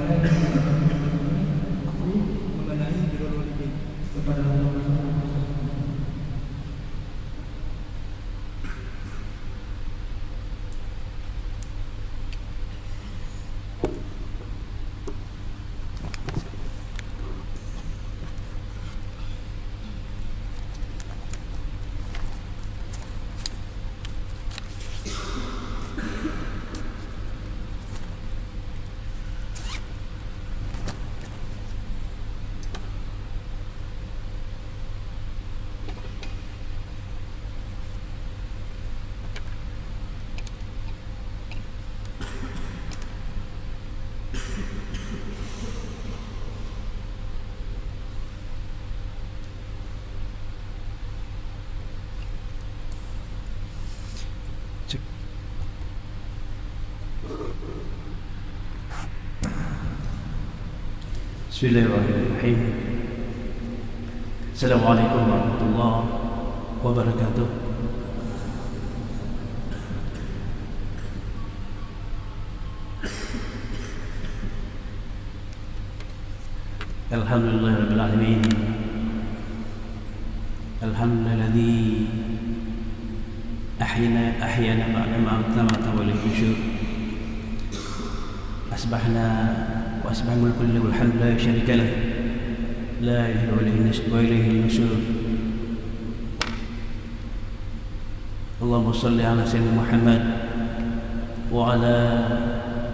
mengenai birrul walidain kepada Allah. Bismillahirrahmanirrahim. Assalamualaikum warahmatullahi wabarakatuh. Alhamdulillahirabbil alamin. Alhamdulilladzi ahyana ba'da ma amatna wa ilayhi nusyur. Asbahna وأصبح الملك له والحمد لا شريك له لا إله وإليه النشور. اللهم صل على سيدنا محمد وعلى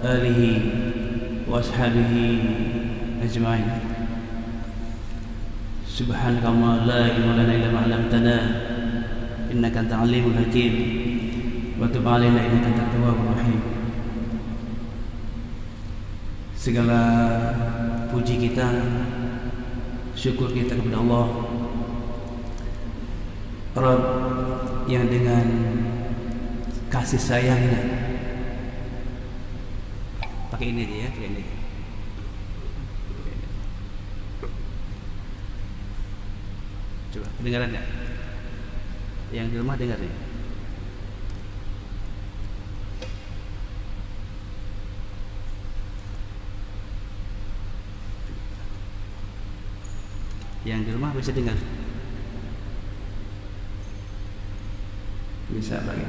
آله وأصحابه أجمعين. سبحانك اللهم لا علم لنا إلا ما علمتنا إنك أنت العليم الحكيم وتب علينا إنك أنت التواب الرحيم. Segala puji kita, syukur kita kepada Allah Rabb yang dengan kasih sayangnya, pakai ini dia, pakai ini. Coba kedengaran nggak? Yang di rumah dengar nih? Yang di rumah bisa dengar? Bisa lagi.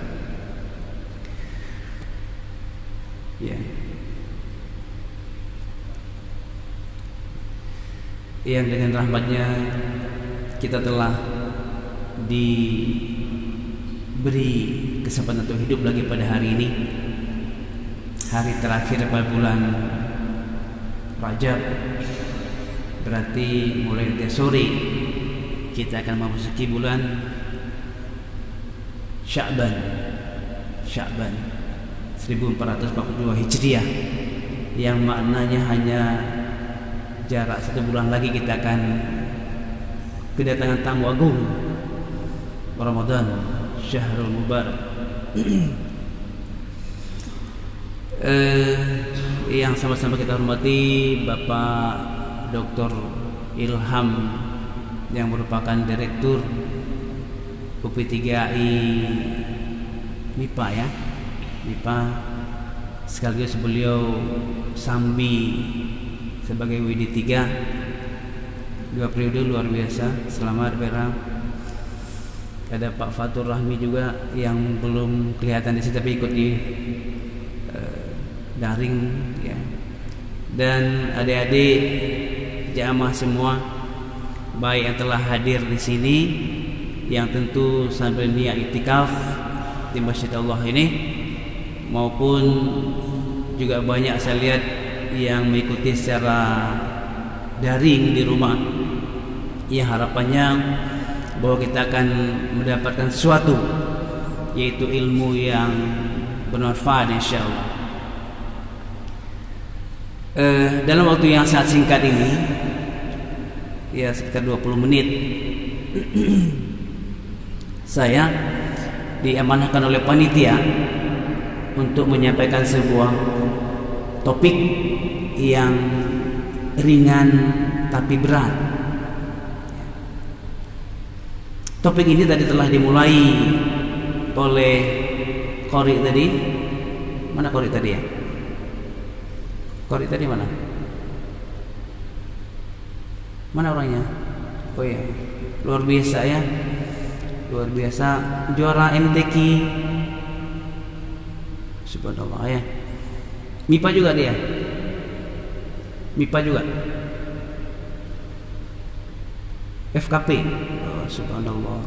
Ya. Yang dengan rahmatnya kita telah diberi kesempatan untuk hidup lagi pada hari ini, hari terakhir pada bulan Rajab. Berarti mulai dari sore kita akan memasuki bulan Sya'ban 1442 Hijriah, yang maknanya hanya jarak 1 bulan lagi kita akan kedatangan tamu agung Ramadan, Syahrul Mubarak. Yang sama-sama kita hormati Bapak Dr. Ilham yang merupakan Direktur UP3AI MIPA ya, MIPA, sekaligus beliau sambi sebagai WD3 2 periode luar biasa. Selamat Vera. Ada Pak Fatur Rahmi juga yang belum kelihatan di sini tapi ikut di daring ya. Dan adik-adik jamaah semua, baik yang telah hadir di sini, yang tentu sambil niat iktikaf di Masjid Allah ini, maupun juga banyak saya lihat yang mengikuti secara daring di rumah. Ya, harapannya bahwa kita akan mendapatkan sesuatu, yaitu ilmu yang bermanfaat insyaallah. Dalam waktu yang sangat singkat ini, ya sekitar 20 menit, saya diamanahkan oleh panitia untuk menyampaikan sebuah topik yang ringan tapi berat. Topik ini tadi telah dimulai oleh Qori tadi. Mana Qori tadi ya? Qori tadi mana? Mana orangnya? Oh ya, luar biasa ya, luar biasa, juara MTQ. Subhanallah ya. MIPA juga dia. MIPA juga. FKP. Oh, subhanallah.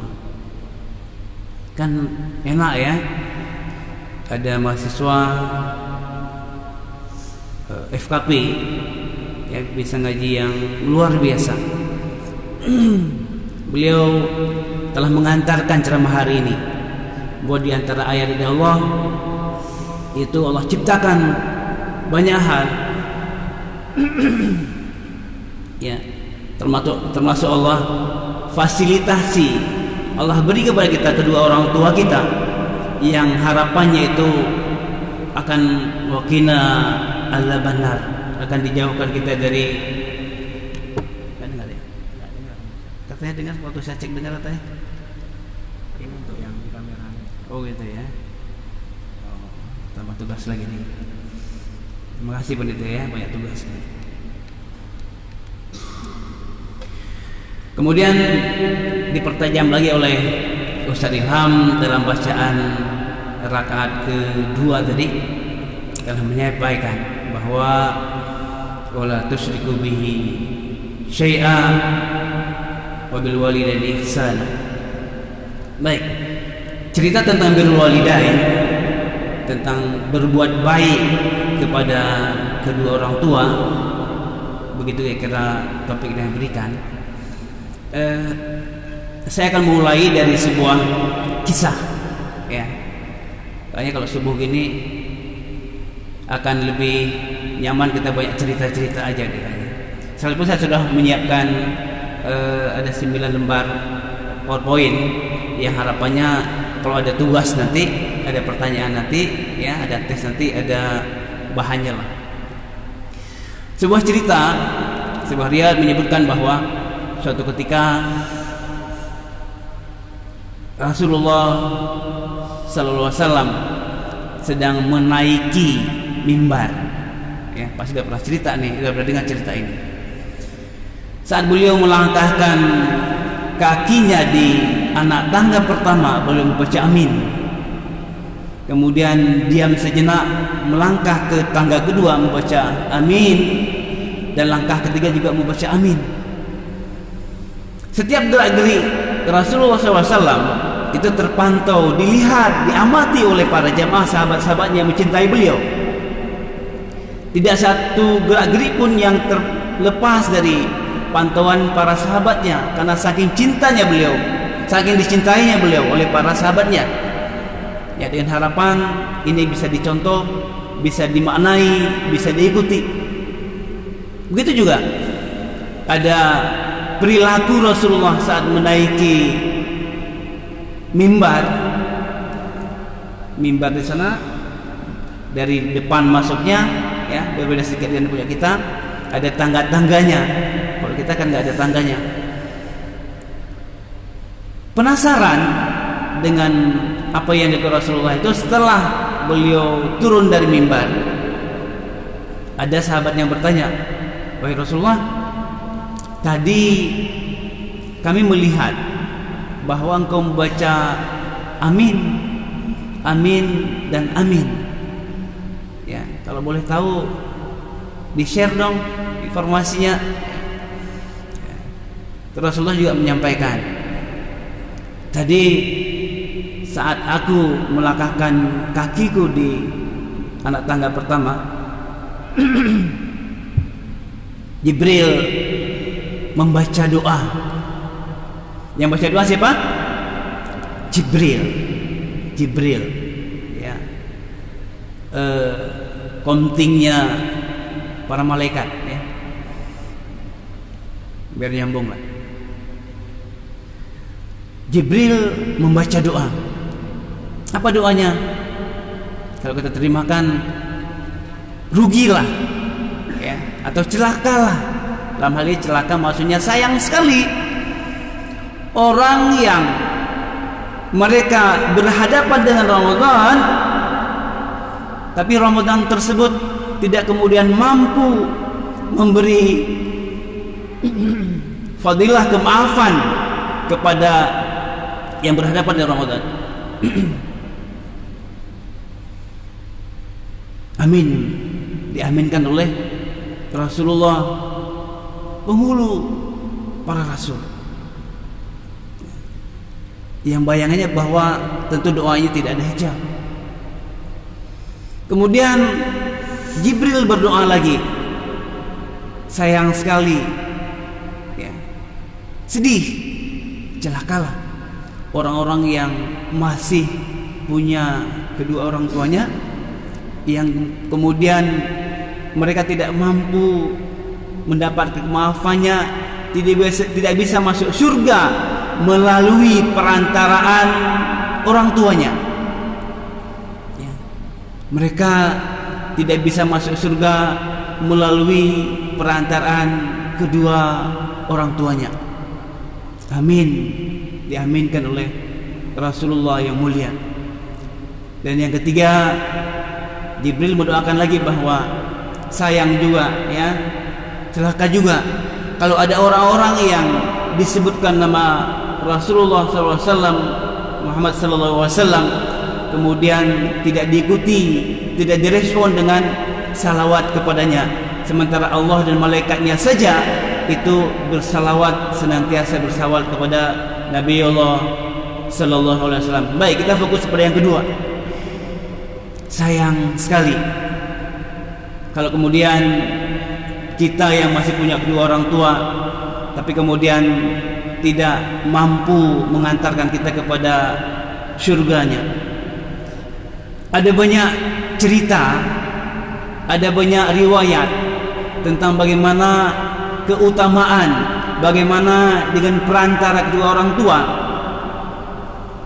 Kan enak ya. Ada mahasiswa FKP yang bisa ngaji yang luar biasa. Beliau telah mengantarkan ceramah hari ini bahwa di antara ayat dari Allah itu Allah ciptakan banyak hal. Ya, termasuk Allah fasilitasi, Allah beri kepada kita kedua orang tua kita yang harapannya itu akan wakina azabannar, akan dijauhkan kita dari, katanya dengar waktu saya cek dengar katanya Ini untuk yang di kamera. oh gitu ya. Oh, tambah tugas lagi nih. Terima kasih peneliti ya, banyak tugas nih. Kemudian dipertajam lagi oleh Ustaz Ilham dalam bacaan rakaat kedua tadi telah menyampaikan bahwa wala tusyriku bihi syai'a wa bil walidaini ihsana. Baik, cerita tentang birrul walidain, tentang berbuat baik kepada kedua orang tua, begitu kira topik yang diberikan. Saya akan mulai dari sebuah kisah ya. Kayaknya kalau subuh gini akan lebih nyaman kita banyak cerita-cerita aja kayaknya. Sekalipun saya sudah menyiapkan ada 9 lembar PowerPoint yang harapannya kalau ada tugas nanti, ada pertanyaan nanti ya, ada tes nanti, ada bahannya lah. Sebuah cerita, sebuah riwayat menyebutkan bahwa suatu ketika Rasulullah sallallahu alaihi wasallam sedang menaiki mimbar. Ya, pasti sudah pernah cerita nih, sudah pernah dengar cerita ini. Saat beliau melangkahkan kakinya di anak tangga pertama, beliau membaca amin. Kemudian diam sejenak, melangkah ke tangga kedua membaca amin, dan langkah ketiga juga membaca amin. Setiap gerak-gerik Rasulullah SAW itu terpantau, dilihat, diamati oleh para jamaah sahabat-sahabatnya yang mencintai beliau. Tidak satu gerak-gerik pun yang terlepas dari pantauan para sahabatnya, karena saking cintanya beliau, saking dicintainya beliau oleh para sahabatnya. Ya, dengan harapan ini bisa dicontoh, bisa dimaknai, bisa diikuti. Begitu juga ada perilaku Rasulullah saat menaiki mimbar. Mimbar di sana dari depan masuknya ya, berbeda sedikit dengan punya kita, ada tangga-tangganya. Kalau kita kan nggak ada tangganya. Penasaran dengan apa yang dilakukan Rasulullah itu setelah beliau turun dari mimbar, ada sahabat yang bertanya, wahai Rasulullah, tadi kami melihat bahwa engkau membaca amin, amin dan amin. Ya, kalau boleh tahu di-share dong informasinya. Ya. Terus Rasulullah juga menyampaikan, tadi saat aku melangkahkan kakiku di anak tangga pertama, Jibril membaca doa. Yang baca doa siapa? Jibril ya. Kontingnya para malaikat ya. Biar nyambung lah. Jibril membaca doa. Apa doanya? Kalau kita terjemahkan, rugilah ya, atau celakalah. Dalam hal ini celaka maksudnya sayang sekali orang yang mereka berhadapan dengan Ramadan, tapi Ramadan tersebut tidak kemudian mampu memberi fadilah kemaafan kepada yang berhadapan dengan Ramadan. Amin, diaminkan oleh Rasulullah, penghulu para rasul, yang bayangannya bahwa tentu doanya tidak ada hijab. Kemudian Jibril berdoa lagi, sayang sekali, ya, sedih, celakalah orang-orang yang masih punya kedua orang tuanya, yang kemudian mereka tidak mampu mendapat kemaafannya, tidak bisa masuk surga melalui perantaraan orang tuanya. Ya. Mereka tidak bisa masuk surga melalui perantaraan kedua orang tuanya. Amin, diaminkan oleh Rasulullah yang mulia. Dan yang ketiga, Jibril mendoakan lagi bahwa sayang juga, ya, celaka juga kalau ada orang-orang yang disebutkan nama Rasulullah SAW, Muhammad SAW, kemudian tidak diikuti, tidak direspon dengan salawat kepadanya, sementara Allah dan malaikatnya saja itu bersalawat, senantiasa bersalawat kepada Nabi Allah Sallallahu Alaihi Wasallam. Baik, kita fokus pada yang kedua. Sayang sekali kalau kemudian kita yang masih punya kedua orang tua, tapi kemudian tidak mampu mengantarkan kita kepada surganya. Ada banyak cerita, ada banyak riwayat tentang bagaimana keutamaan, bagaimana dengan perantara kedua orang tua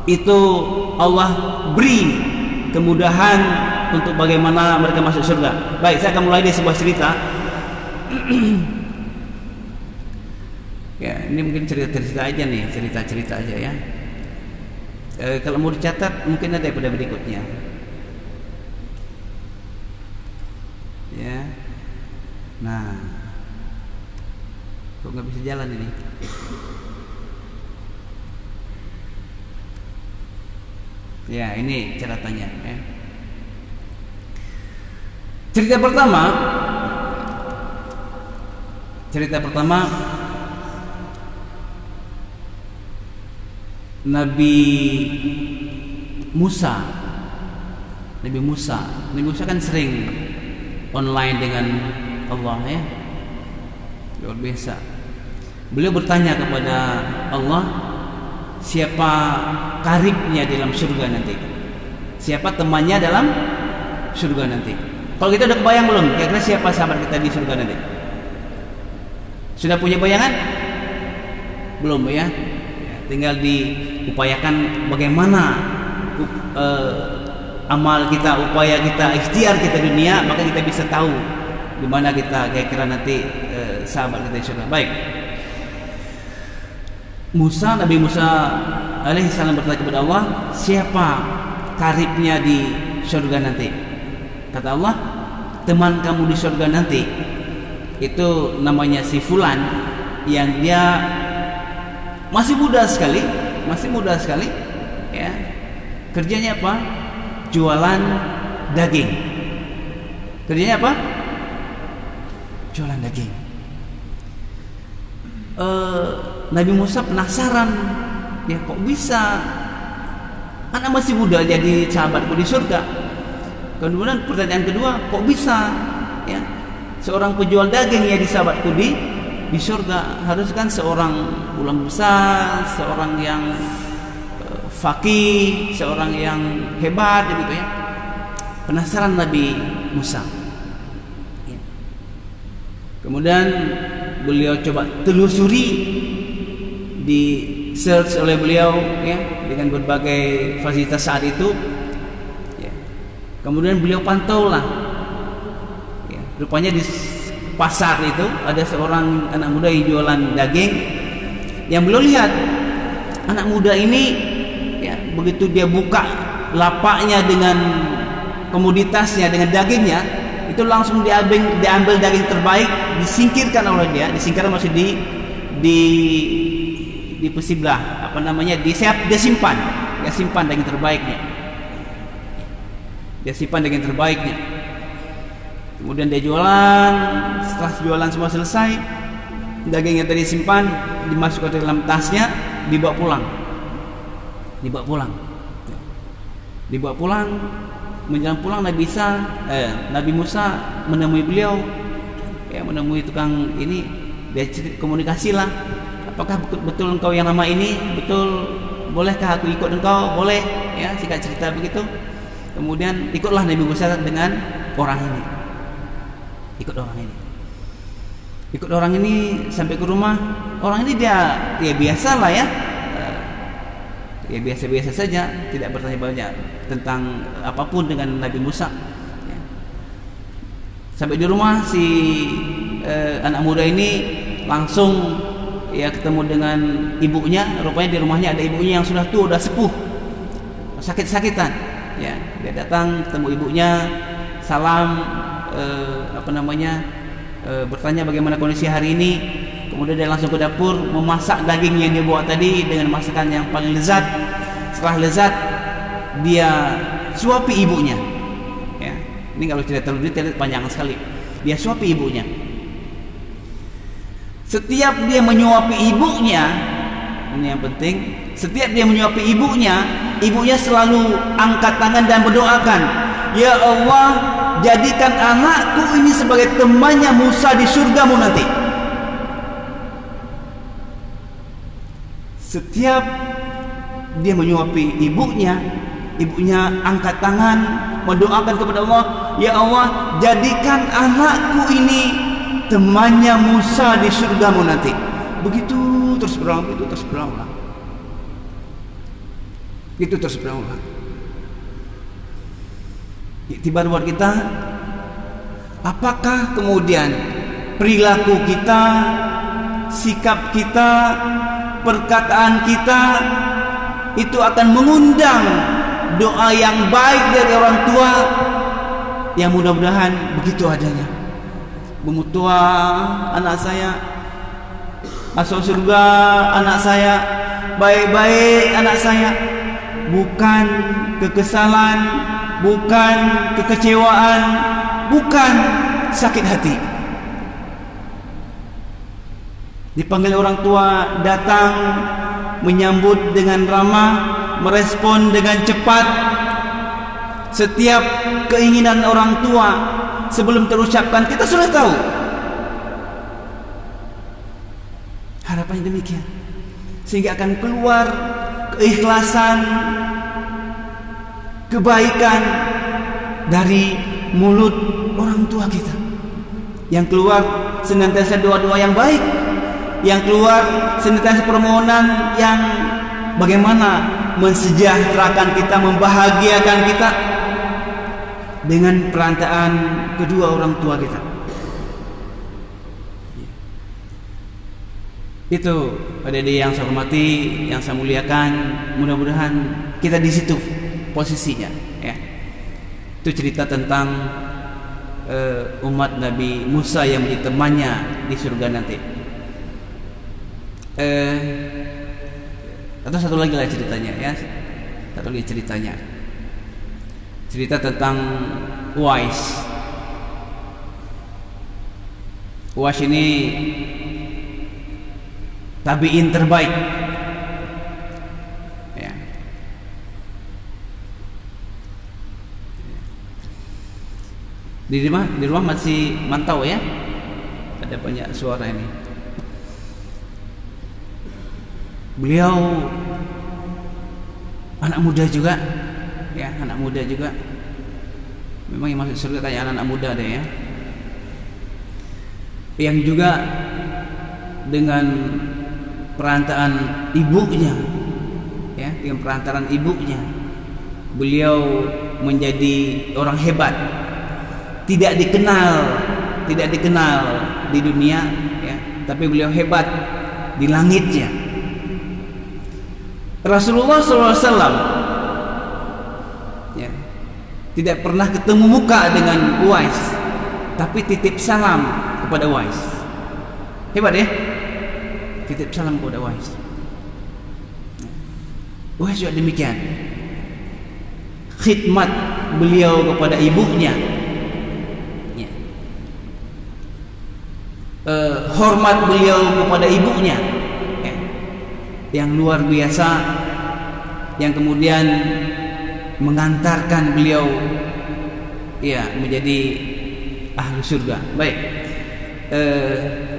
itu Allah beri kemudahan untuk bagaimana mereka masuk surga. Baik, saya akan mulai dari sebuah cerita. Ya, ini mungkin cerita-cerita aja nih, cerita-cerita aja ya. Kalau mau dicatat mungkin ada pada berikutnya. Ya. Nah, kok nggak bisa jalan ini? Ya, ini catatannya. Ya. Cerita pertama, Nabi Musa kan sering online dengan Allah, ya, luar biasa. Beliau bertanya kepada Allah, siapa karibnya dalam surga nanti, siapa temannya dalam surga nanti. Kalau kita udah kebayang belum kira-kira siapa sahabat kita di surga nanti? Sudah punya bayangan? Belum, ya? Tinggal diupayakan bagaimana amal kita, upaya kita, ikhtiar kita dunia, maka kita bisa tahu di mana kita kira-kira nanti sahabat kita di surga. Baik. Nabi Musa alaihissalam bertanya kepada Allah, siapa karibnya di surga nanti? Kata Allah, teman kamu di surga nanti itu namanya si Fulan, yang dia masih muda sekali, ya. Kerjanya apa? Jualan daging. Kerjanya apa? Jualan daging. Nabi Musa penasaran, ya, kok bisa anak masih muda jadi sahabatku di surga. Kemudian pertanyaan kedua, kok bisa, ya, seorang penjual daging ya di sahabatku di surga? Harus kan seorang ulama besar, seorang yang faqih, seorang yang hebat, gitu ya. Penasaran Nabi Musa. Ya. Kemudian beliau coba telusuri, di search oleh beliau, ya, dengan berbagai fasilitas saat itu. Ya. Kemudian beliau pantau lah. Ya. Rupanya di pasar itu ada seorang anak muda yang jualan daging, yang beliau lihat anak muda ini, ya, begitu dia buka lapaknya dengan komoditasnya, dengan dagingnya, itu langsung diambil daging terbaik, disingkirkan oleh dia, disingkirkan maksud di pesiblah, apa namanya, dia simpan daging terbaiknya. Dia simpan daging terbaiknya. Kemudian dia jualan. Setelah jualan semua selesai, daging yang tadi simpan dimasukkan ke dalam tasnya, dibawa pulang. Menjelang pulang Nabi Musa menemui beliau, ya, menemui tukang ini. Dia komunikasi lah, apakah betul engkau yang nama ini, betul, bolehkah aku ikut engkau? Boleh, ya, singkat cerita begitu. Kemudian ikutlah Nabi Musa dengan orang ini. Ikut orang ini sampai ke rumah. Orang ini dia biasa lah, ya biasa-biasa saja, tidak bertanya banyak tentang apapun dengan Nabi Musa, ya. Sampai di rumah si anak muda ini langsung, ya, ketemu dengan ibunya. Rupanya di rumahnya ada ibunya yang sudah tua, sudah sepuh, sakit-sakitan, ya. Dia datang ketemu ibunya, salam, bertanya bagaimana kondisi hari ini. Kemudian dia langsung ke dapur memasak daging yang dia bawa tadi dengan masakan yang paling lezat. Setelah lezat, dia suapi ibunya, ya. Ini kalau tidak terlalu detail, panjang sekali. Dia suapi ibunya. Setiap dia menyuapi ibunya, ini yang penting, setiap dia menyuapi ibunya selalu angkat tangan dan berdoakan, ya Allah, jadikan anakku ini sebagai temannya Musa di surgamu nanti. Setiap dia menyuapi ibunya angkat tangan mendoakan kepada Allah, ya Allah, jadikan anakku ini temannya Musa di surgamu nanti. Begitu terus berulang. Iktibar buat kita, apakah kemudian perilaku kita, sikap kita, perkataan kita itu akan mengundang doa yang baik dari orang tua? Yang mudah-mudahan begitu adanya. Bu tua anak saya, masuk surga anak saya, baik-baik anak saya, bukan kekesalan, bukan kekecewaan, bukan sakit hati. Dipanggil orang tua, datang menyambut dengan ramah, merespon dengan cepat. Setiap keinginan orang tua sebelum terucapkan kita sudah tahu. Harapannya demikian, sehingga akan keluar keikhlasan, kebaikan dari mulut orang tua kita. Yang keluar senantiasa doa-doa yang baik, yang keluar senantiasa permohonan yang bagaimana mensejahterakan kita, membahagiakan kita dengan perantaraan kedua orang tua kita. Itu adik-adik yang saya hormati, yang saya muliakan, mudah-mudahan kita di situ posisinya, ya. Itu cerita tentang umat Nabi Musa yang menjadi temannya di surga nanti. Atau satu lagi lah ceritanya, ya. Satu lagi ceritanya. Cerita tentang Uwais. Uwais ini tabi'in terbaik, ya. Di rumah masih mantau, ya. Ada banyak suara ini. Beliau anak muda juga, ya, anak muda juga. Memang yang masuk surga kayak anak muda deh, ya. Yang juga dengan perantaraan ibunya, ya, dengan perantaraan ibunya beliau menjadi orang hebat, tidak dikenal di dunia, ya, tapi beliau hebat di langitnya. Rasulullah SAW, ya, tidak pernah ketemu muka dengan Uwais, tapi titip salam kepada Uwais. Hebat, ya. titip salam kepada Uwais. Uwais juga demikian. Khidmat beliau kepada ibunya, ya. Hormat beliau kepada ibunya, ya, yang luar biasa, yang kemudian mengantarkan beliau, ya, menjadi ahli surga. Baik,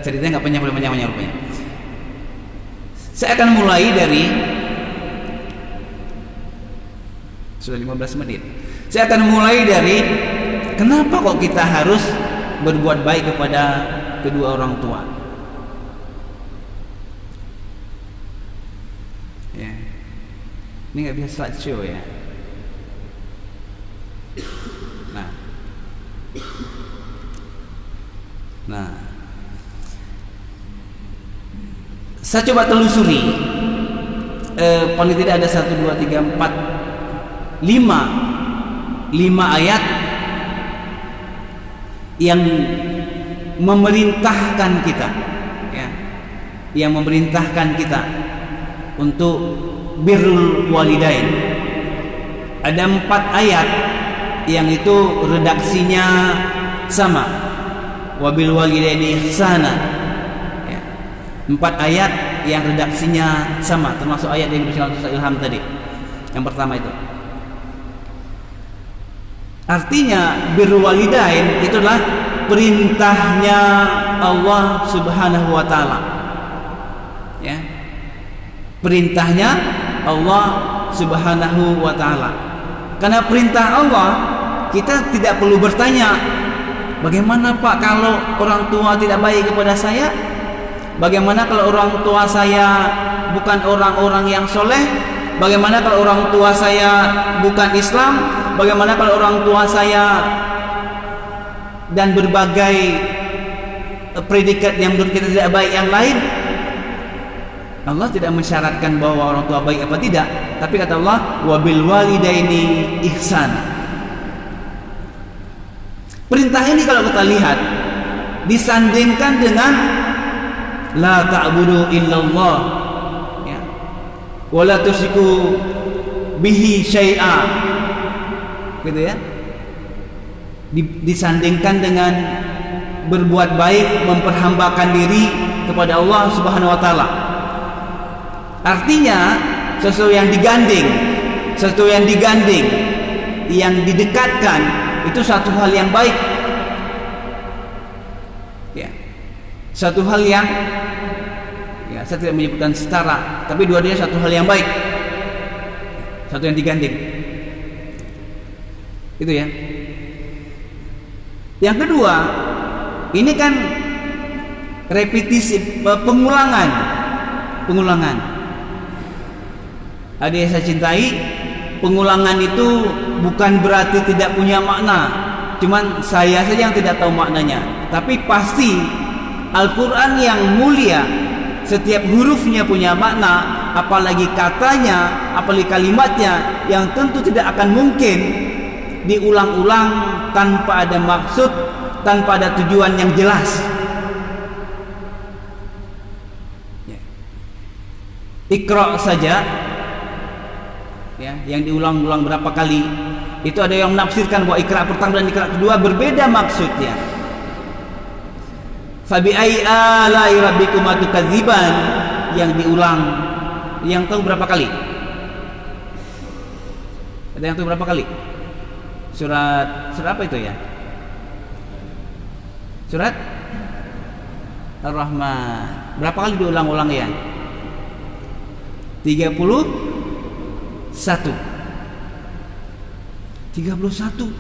ceritanya nggak panjang rupanya. Saya akan mulai dari, sudah 15 menit. Saya akan mulai dari kenapa kok kita harus berbuat baik kepada kedua orang tua. Ya. Ini nggak bisa slideshow ya. Nah, saya coba telusuri. Paling tidak ada 1, 2, 3, 4, 5 ayat yang memerintahkan kita, ya, yang memerintahkan kita untuk birrul walidain. Ada 4 ayat yang itu redaksinya sama, wabil walidaini ihsana, ya. 4 ayat yang redaksinya sama, termasuk ayat yang dibacakan Ustaz Ilham tadi, yang pertama itu. Artinya birrul walidain itulah perintahnya Allah Subhanahu wa taala. Ya. Perintahnya Allah Subhanahu wa taala. Karena perintah Allah, kita tidak perlu bertanya, bagaimana Pak kalau orang tua tidak baik kepada saya? Bagaimana kalau orang tua saya bukan orang-orang yang soleh? Bagaimana kalau orang tua saya bukan Islam? Bagaimana kalau orang tua saya, dan berbagai predikat yang menurut kita tidak baik yang lain? Allah tidak mensyaratkan bahwa orang tua baik apa tidak, tapi kata Allah, wabil walidaini ihsan. Perintah ini kalau kita lihat disandingkan dengan la ta'budu illallah, ya, wala tusyriku bihi syai'a, gitu ya. Disandingkan dengan berbuat baik, memperhambakan diri kepada Allah Subhanahu wa taala. Artinya sesuatu yang digandeng, yang didekatkan, itu satu hal yang baik, ya, satu hal yang, ya, saya tidak menyebutkan setara, tapi dua-duanya satu hal yang baik, satu yang digandeng, itu ya. Yang kedua, ini kan repetisi, pengulangan. Adik yang saya cintai, pengulangan itu bukan berarti tidak punya makna. Cuman saya saja yang tidak tahu maknanya. Tapi pasti Al-Quran yang mulia, setiap hurufnya punya makna, apalagi katanya, apalagi kalimatnya, yang tentu tidak akan mungkin diulang-ulang tanpa ada maksud, tanpa ada tujuan yang jelas. Iqra saja, ya, yang diulang-ulang berapa kali, itu ada yang menafsirkan bahwa Iqra pertama dan Iqra kedua berbeda maksudnya. Fabi ayyi ala'i rabbikuma tukadziban, yang diulang, yang tahu berapa kali? Ada yang tahu berapa kali? Surat apa itu ya? Surat Ar-Rahman. Berapa kali diulang-ulang ya? 31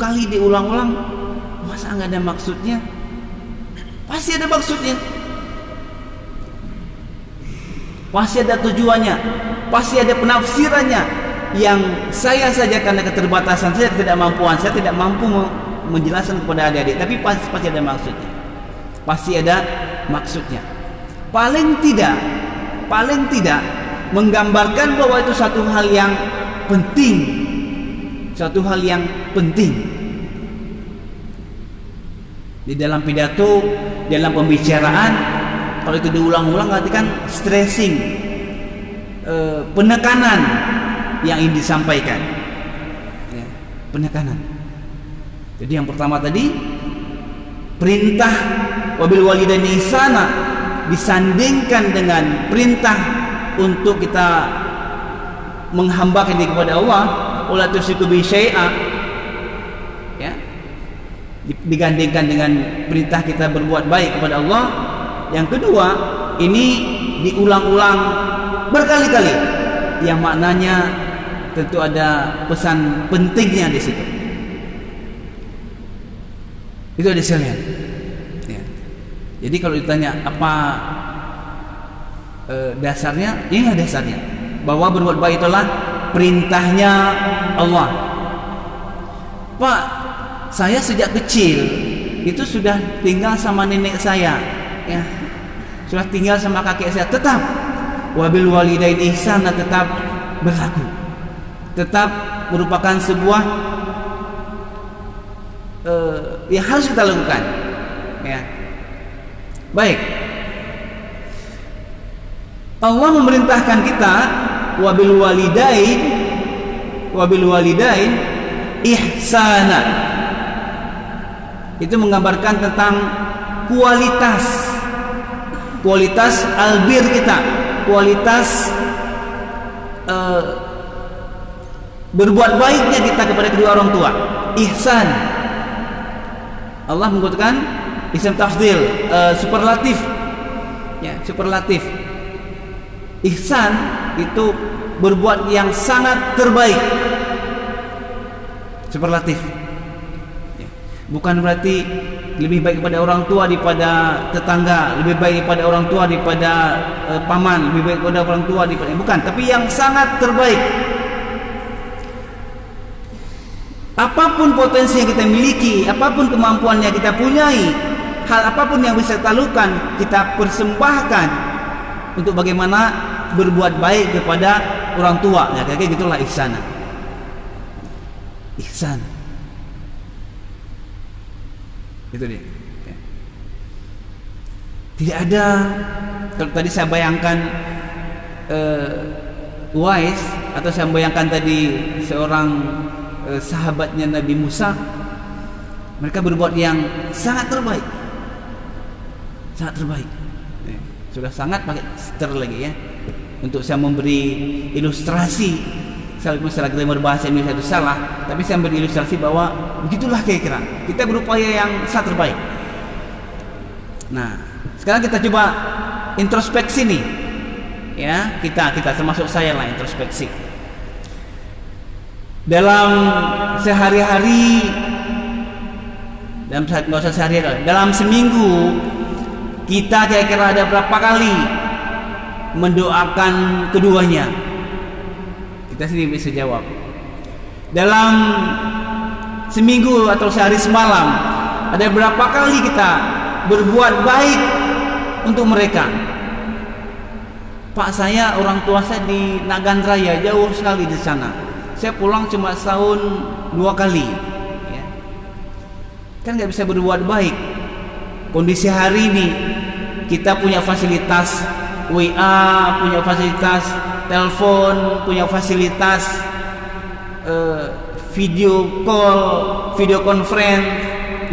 kali diulang-ulang. Masa nggak ada maksudnya? Pasti ada maksudnya, pasti ada tujuannya, pasti ada penafsirannya. Yang saya saja karena keterbatasan saya, ketidakmampuan saya, tidak mampu menjelaskan kepada adik-adik. Tapi pasti ada maksudnya, pasti ada maksudnya. Paling tidak menggambarkan bahwa itu satu hal yang penting, di dalam pidato, dalam pembicaraan, Kalau itu diulang-ulang berarti kan stressing, penekanan yang ingin disampaikan, ya, penekanan. Jadi yang pertama tadi perintah wabil walidaini ihsana disandingkan dengan perintah untuk kita menghambakan diri kepada Allah, wala tusyriku bihi syai'a, ya, digandingkan dengan perintah kita berbuat baik kepada Allah. Yang kedua, ini diulang-ulang berkali-kali, yang maknanya tentu ada pesan pentingnya di situ. Itu ada sekalian. Ya. Jadi kalau ditanya apa dasarnya, inilah dasarnya, bahwa berbuat baik itulah perintahnya Allah. Pak, saya sejak kecil itu sudah tinggal sama nenek saya, ya, sudah tinggal sama kakek saya. Tetap wabil walidaini ihsana tetap berlaku, tetap merupakan sebuah yang harus kita lakukan, ya. Baik, Allah memerintahkan kita wabil walidain ihsana. Itu menggambarkan tentang kualitas albir kita, kualitas berbuat baiknya kita kepada kedua orang tua. Ihsan, Allah menggunakan isim tafdhil, superlatif, ya, superlatif. Ihsan itu berbuat yang sangat terbaik, superlatif, ya. Bukan berarti lebih baik kepada orang tua daripada tetangga, lebih baik kepada orang tua daripada paman, lebih baik kepada orang tua daripada, bukan, tapi yang sangat terbaik. Apapun potensi yang kita miliki, apapun kemampuan yang kita punyai, hal apapun yang bisa kita lakukan, kita persembahkan untuk bagaimana berbuat baik kepada orang tua. Ya, kayak gitulah ihsan. Ihsan. Itu dia. Ya. Tidak ada, kalau tadi saya bayangkan Uwais, atau saya bayangkan tadi seorang sahabatnya Nabi Musa, mereka berbuat yang sangat terbaik, sangat terbaik. Ya. Sudah sangat pakai ster lagi, ya, untuk saya memberi ilustrasi. Misalnya grammar bahasa Indonesia itu salah, tapi saya memberi ilustrasi bahwa begitulah kira-kira kita berupaya yang sangat terbaik. Nah, sekarang kita coba introspeksi nih, ya, kita termasuk saya lah, introspeksi dalam sehari-hari, dalam seminggu kita kira-kira ada berapa kali mendoakan keduanya? Kita sendiri bisa jawab. Dalam seminggu atau sehari semalam ada berapa kali kita berbuat baik untuk mereka? Pak, saya, orang tua saya di Nagan Raya, jauh sekali di sana. Saya pulang cuma setahun 2 kali, ya. Kan nggak bisa berbuat baik. Kondisi hari ini kita punya fasilitas WA, punya fasilitas telepon, punya fasilitas video call, video conference,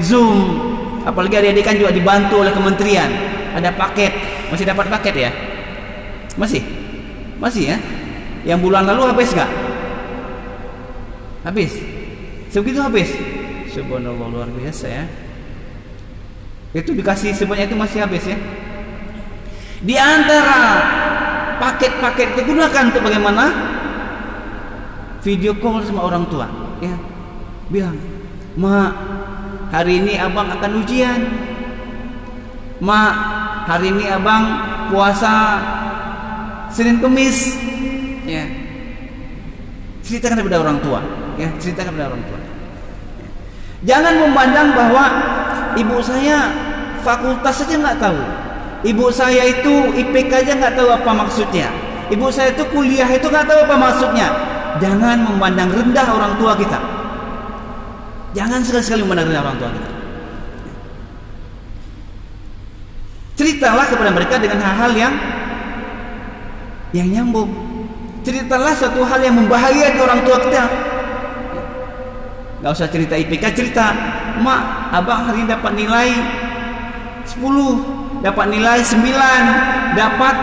Zoom. Apalagi adik-adik kan juga dibantu oleh kementerian. Ada paket, masih dapat paket ya? Masih ya? Yang bulan lalu habis nggak? Habis. Sebegitu habis. Subhanallah, luar biasa ya. Itu dikasih sebanyak itu masih habis ya. Di antara paket-paket digunakan untuk bagaimana? Video call sama orang tua, ya. Bilang, "Mak, hari ini abang akan ujian. Mak, hari ini abang puasa Senin Kemis." Ya. Ceritakan kepada orang tua, ya, ceritakan kepada orang tua. Jangan memandang bahwa ibu saya fakultas saja nggak tahu. Ibu saya itu IPK aja nggak tahu apa maksudnya. Ibu saya itu kuliah itu nggak tahu apa maksudnya. Jangan memandang rendah orang tua kita. Jangan sekali-sekali memandang rendah orang tua kita. ceritalah kepada mereka dengan hal-hal yang nyambung. Ceritalah suatu hal yang membahagiakan orang tua kita. Gak usah cerita IPK, cerita, mak, abang hari ini dapat nilai 10, dapat nilai 9, dapat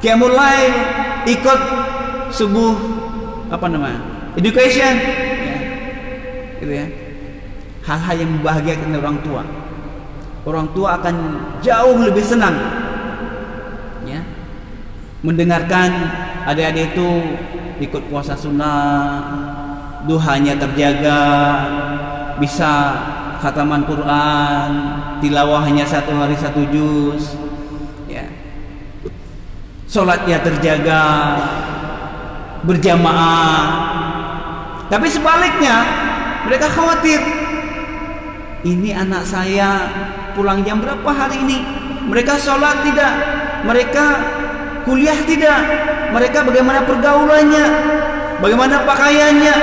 qiyamul lail, ikut subuh education, ya. Gitu ya. Hal-hal yang membahagiakan orang tua. Orang tua akan jauh lebih senang, ya, mendengarkan adik-adik itu ikut puasa sunnah, duhanya terjaga, bisa khataman Quran, tilawahnya 1 hari 1 juz, ya, sholatnya terjaga, berjamaah. Tapi sebaliknya mereka khawatir, ini anak saya pulang jam berapa hari ini? Mereka sholat tidak? Mereka kuliah tidak? Mereka bagaimana pergaulannya? Bagaimana pakaiannya?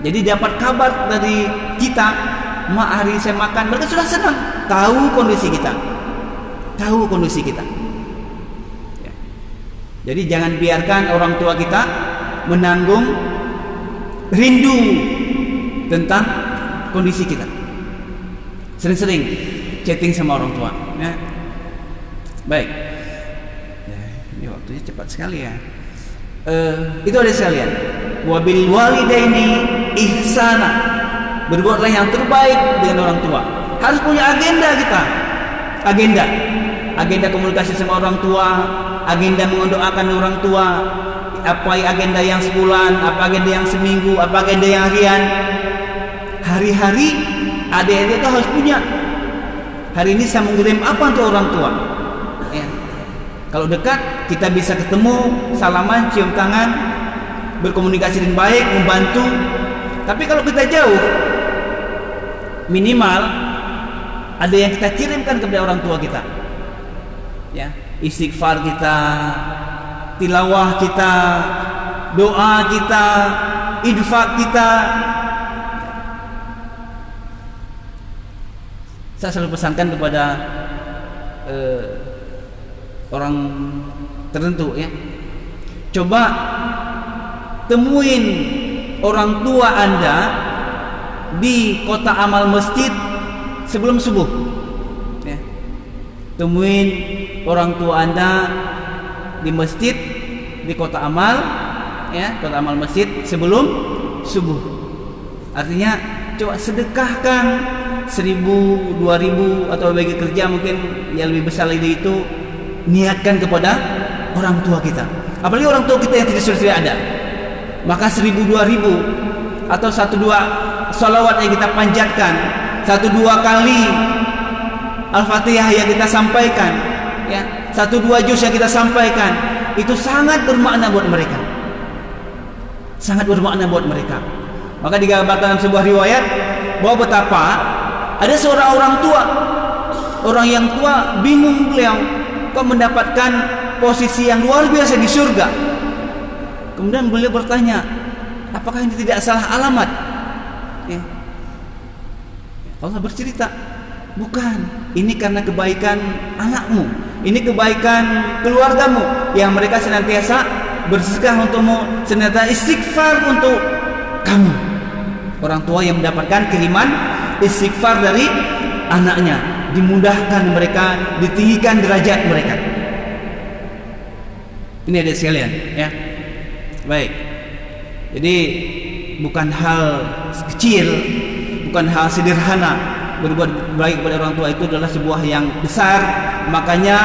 Jadi dapat kabar dari kita, mak hari ini saya makan, mereka sudah senang, tahu kondisi kita, ya. Jadi jangan biarkan orang tua kita menanggung rindu tentang kondisi kita. Sering-sering chatting sama orang tua, ya. Baik, ya, ini waktunya cepat sekali ya. Itu ada sekalian, wabil walidaini ihsana, berbuatlah yang terbaik dengan orang tua. Harus punya agenda kita, agenda komunikasi sama orang tua, agenda mendoakan orang tua, apa agenda yang sebulan, apa agenda yang seminggu, apa agenda yang harian. Hari-hari adik-adik itu harus punya, hari ini saya mengirim apa untuk orang tua, ya. Kalau dekat kita bisa ketemu, salaman, cium tangan, berkomunikasi dengan baik, membantu. Tapi kalau kita jauh, minimal ada yang kita kirimkan kepada orang tua kita, ya, istighfar kita, tilawah kita, doa kita, infak kita. Saya selalu pesankan kepada orang tertentu, ya, coba temuin orang tua Anda di kota amal masjid sebelum subuh, ya. Temuin orang tua Anda di masjid, di kota amal, ya, kota amal masjid sebelum subuh. Artinya coba sedekahkan 1.000, 2.000, atau bagi kerja mungkin yang lebih besar dari itu, niatkan kepada orang tua kita. Apalagi orang tua kita yang sudah ada, maka 1.000, 2.000 atau 1-2 salawat yang kita panjatkan, 1-2 kali Al-Fatihah yang kita sampaikan, ya, 1-2 juz yang kita sampaikan, itu sangat bermakna buat mereka, sangat bermakna buat mereka. Maka digambarkan dalam sebuah riwayat bahwa betapa ada seorang orang yang tua, bingung beliau kok mendapatkan posisi yang luar biasa di surga. Kemudian beliau bertanya, apakah ini tidak salah alamat, ya. Allah bercerita, bukan, ini karena kebaikan anakmu, ini kebaikan keluargamu, yang mereka senantiasa bersedekah untukmu, senantiasa istighfar untuk kamu. Orang tua yang mendapatkan kiriman istighfar dari anaknya, dimudahkan mereka, ditinggikan derajat mereka. Ini ada sekalian, ya. Baik. Jadi bukan hal kecil, bukan hal sederhana. Berbuat baik kepada orang tua itu adalah sebuah yang besar. Makanya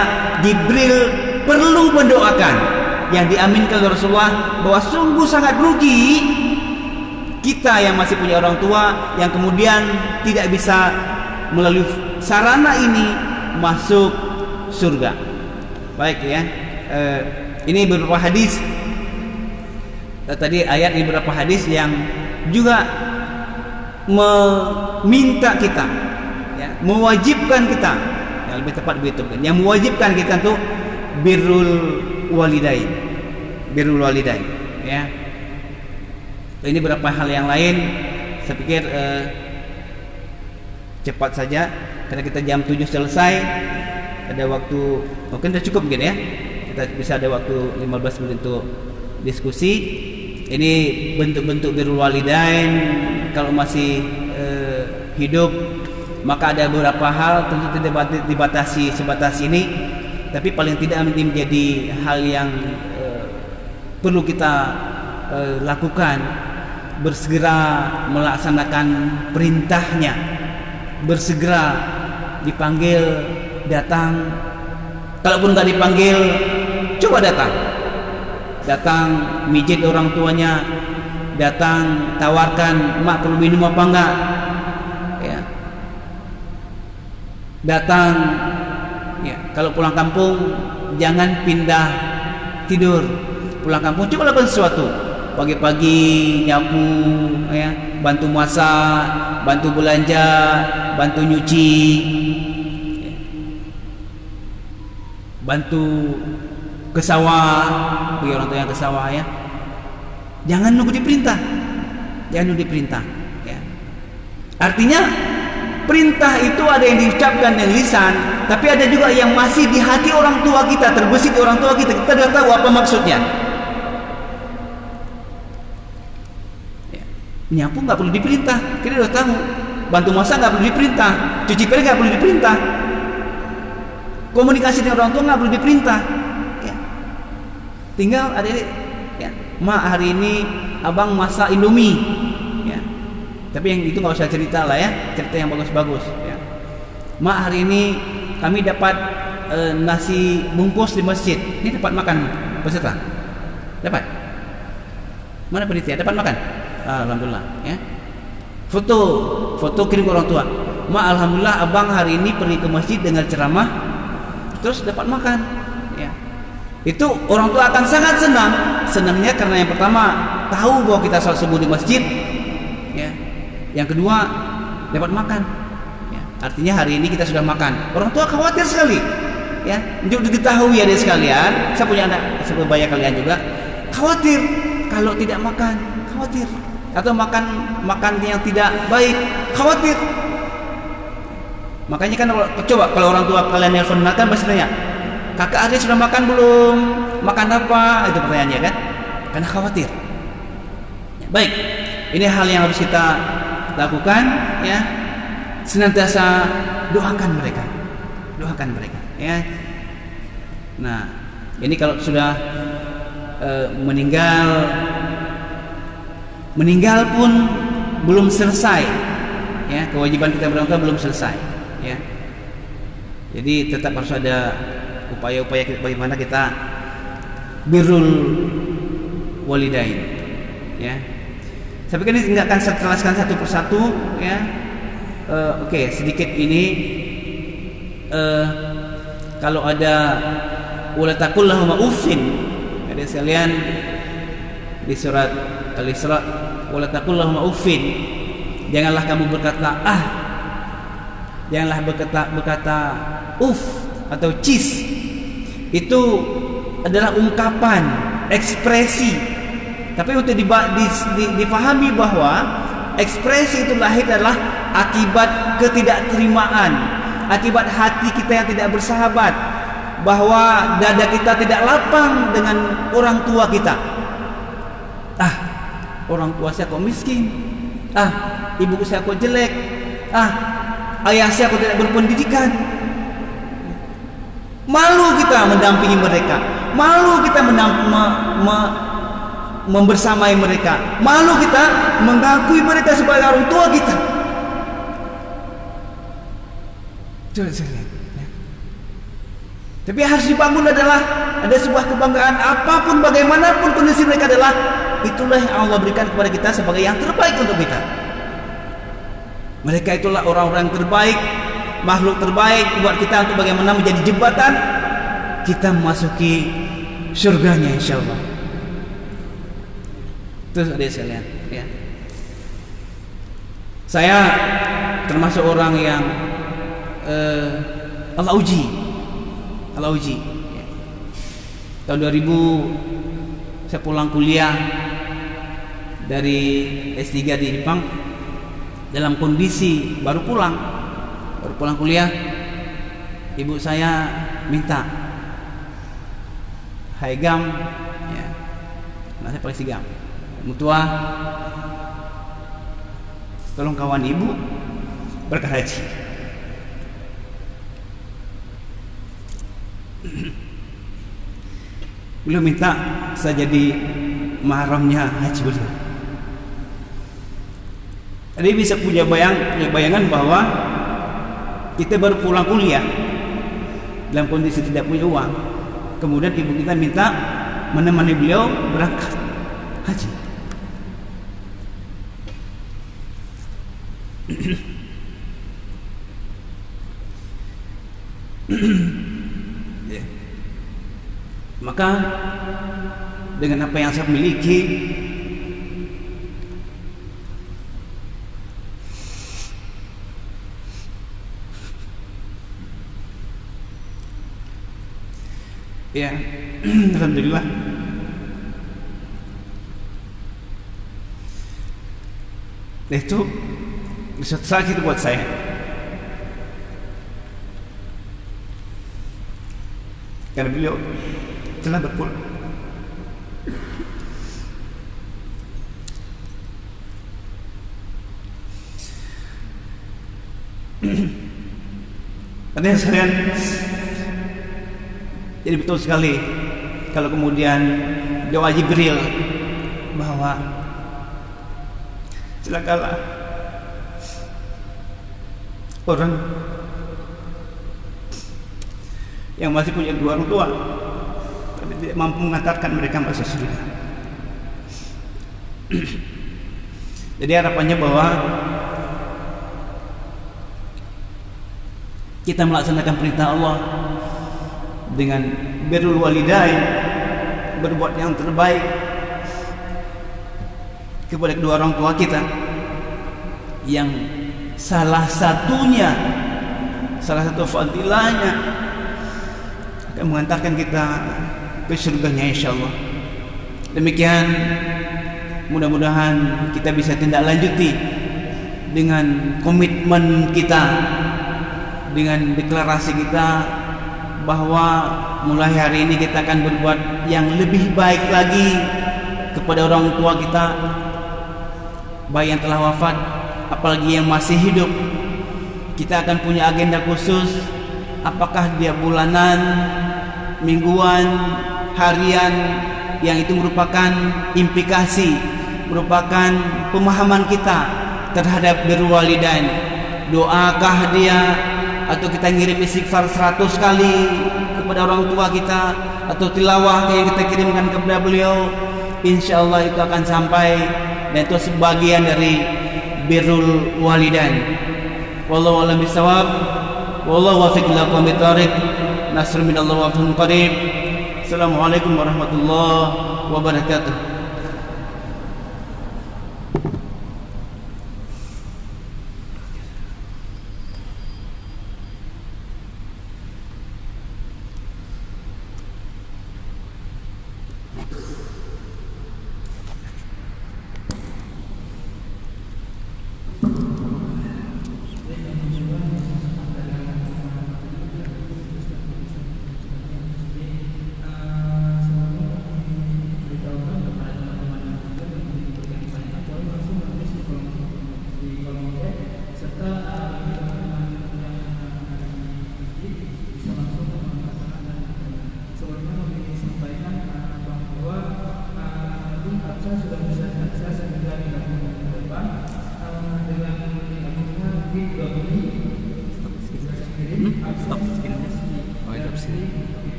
Jibril perlu mendoakan, yang diaminkan oleh Rasulullah, bahwa sungguh sangat rugi kita yang masih punya orang tua yang kemudian tidak bisa melalui sarana ini masuk surga. Baik, ya. Ini beberapa hadis. Tadi ayat, ini beberapa hadis yang juga meminta kita, ya, mewajibkan kita, yang lebih tepat begitu, yang mewajibkan kita untuk birrul walidain, ya. Ini beberapa hal yang lain, saya pikir cepat saja karena kita jam 7 selesai, ada waktu mungkin sudah cukup mungkin ya, kita bisa ada waktu 15 menit untuk diskusi. Ini bentuk-bentuk birrul walidain kalau masih hidup, maka ada beberapa hal tentu tidak dibatasi sebatas ini, tapi paling tidak menjadi hal yang perlu kita lakukan, bersegera melaksanakan perintahnya, bersegera dipanggil datang, kalaupun nggak dipanggil coba datang mijit orang tuanya, datang tawarkan mak perlu minum apa enggak ya, datang ya. Kalau pulang kampung jangan pindah tidur, pulang kampung coba lakukan sesuatu, pagi-pagi nyapu ya, bantu masak, bantu belanja, bantu nyuci ya. Bantu ke sawah, bagi orang tua yang ke sawah ya. Jangan nunggu diperintah, jangan nunggu diperintah ya. Artinya perintah itu ada yang diucapkan dengan lisan, tapi ada juga yang masih di hati orang tua kita, terbesit di orang tua kita. Kita sudah tahu apa maksudnya ya. Nyapu nggak perlu diperintah, kita sudah tahu. Bantu masak nggak perlu diperintah, cuci piring nggak perlu diperintah, komunikasi dengan orang tua nggak perlu diperintah ya. Tinggal ada ya, mak hari ini abang masak indomie ya. Tapi yang itu nggak usah cerita lah ya, cerita yang bagus-bagus ya. Mak hari ini kami dapat nasi bungkus di masjid, ini dapat makan peserta? Dapat? Mana panitia? Dapat makan? Alhamdulillah ya. Foto kirim ke orang tua. Mak, alhamdulillah abang hari ini pergi ke masjid dengar ceramah, terus dapat makan ya. Itu orang tua akan sangat senang. Senangnya karena yang pertama tahu bahwa kita sholat subuh di masjid ya. Yang kedua dapat makan ya. Artinya hari ini kita sudah makan. Orang tua khawatir sekali ya. Untuk diketahui ya sekalian, saya punya anak sebaya kalian juga khawatir kalau tidak makan, khawatir, atau makan yang tidak baik, khawatir. Makanya kan coba kalau orang tua kalian nelfon makan pasti tanya, kakak adik sudah makan belum? Makan apa? Itu pertanyaannya kan? Karena khawatir ya. Baik, ini hal yang harus kita lakukan ya. Senantiasa doakan mereka ya. Nah, ini kalau sudah meninggal pun belum selesai ya, kewajiban kita berdoa belum selesai ya. Jadi tetap harus ada upaya-upaya bagaimana kita birrul walidain ya. Saya pikir ini nggak akan saya jelaskan satu persatu ya. Oke, sedikit ini kalau ada wala taqul lahum uffin, ada sekalian di surat Al-Isra, wala taqul lahum uffin, janganlah kamu berkata janganlah berkata atau cis. Itu adalah ungkapan, ekspresi. Tapi untuk dipahami bahwa ekspresi itu lahir adalah akibat ketidakterimaan, akibat hati kita yang tidak bersahabat, bahwa dada kita tidak lapang dengan orang tua kita. Orang tua saya kok miskin, ibu saya kok jelek, ayah saya kok tidak berpendidikan. Malu kita mendampingi mereka, malu kita membersamai mereka, malu kita mengakui mereka sebagai orang tua kita. Coba saya lihat ya. Tapi yang harus dibangun adalah ada sebuah kebanggaan, apapun bagaimanapun kondisi mereka adalah itulah yang Allah berikan kepada kita sebagai yang terbaik untuk kita. Mereka itulah orang-orang yang terbaik, makhluk terbaik buat kita untuk bagaimana menjadi jembatan kita memasuki surganya insyaallah. Terus ada sekalian ya. Saya termasuk orang yang Allah uji ya. Tahun 2000 saya pulang kuliah dari S3 di Jepang dalam kondisi baru pulang pulang kuliah, ibu saya minta, hai Gam, ya, saya paling si Gam, mutua, tolong kawan ibu berangkat haji. Beliau minta saya jadi mahramnya haji beliau. Jadi bisa punya bayangan bahwa kita baru pulang kuliah dalam kondisi tidak punya uang, kemudian ibu kita minta menemani beliau berangkat haji. Ya. Maka dengan apa yang saya miliki, ya, alhamdulillah, itu sakit buat saya. Karena beliau telah berpulang. Artinya sekalian, jadi betul sekali kalau kemudian doa Jibril bahwa celakalah orang yang masih punya dua orang tua tapi tidak mampu mengantarkan mereka masuk surga. Jadi harapannya bahwa kita melaksanakan perintah Allah dengan birrul walidain, berbuat yang terbaik kepada kedua orang tua kita, yang salah satu fadilahnya akan mengantarkan kita ke surganya insyaallah. Demikian, mudah-mudahan kita bisa tindak lanjuti dengan komitmen kita, dengan deklarasi kita bahwa mulai hari ini kita akan berbuat yang lebih baik lagi kepada orang tua kita, baik yang telah wafat apalagi yang masih hidup. Kita akan punya agenda khusus, apakah dia bulanan, mingguan, harian, yang itu merupakan implikasi, merupakan pemahaman kita terhadap birrul walidain. Doakah dia, atau kita ngirim istighfar 100 kali kepada orang tua kita, atau tilawah yang kita kirimkan kepada beliau, insyaallah itu akan sampai, dan itu sebagian dari birrul walidain. Wallahu a'lam bishawab. Wallahu waffiq ila aqwamit thariq. Nasr minallah wa fathun qarib. Assalamualaikum warahmatullahi wabarakatuh.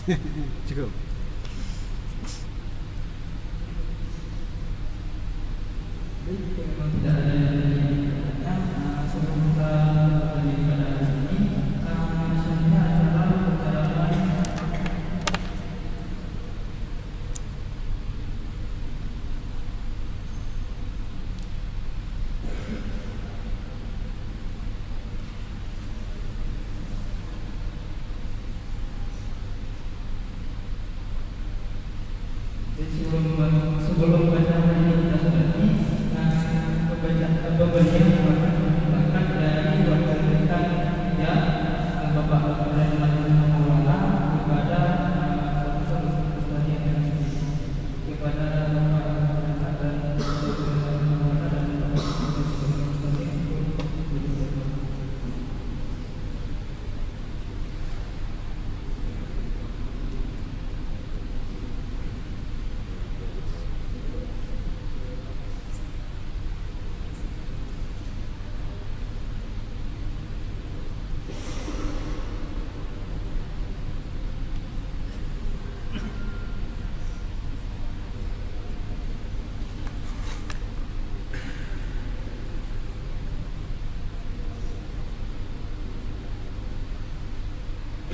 Cukup. Memang tidak ada yang sebelum kita berlanjut pada sini, sebenarnya adalah perjalanan sebelum bacaan ini kita selesai, pembacaan bahkan dari wakil kita ya Bapak Ibrahim Maulana kepada kepada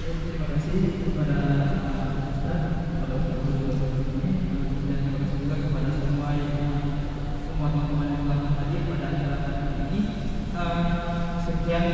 terima kasih kepada Ustaz, kepada Ustaz ini, dan terima kasih juga kepada semua teman-teman yang telah hadir pada acara ini. Sekian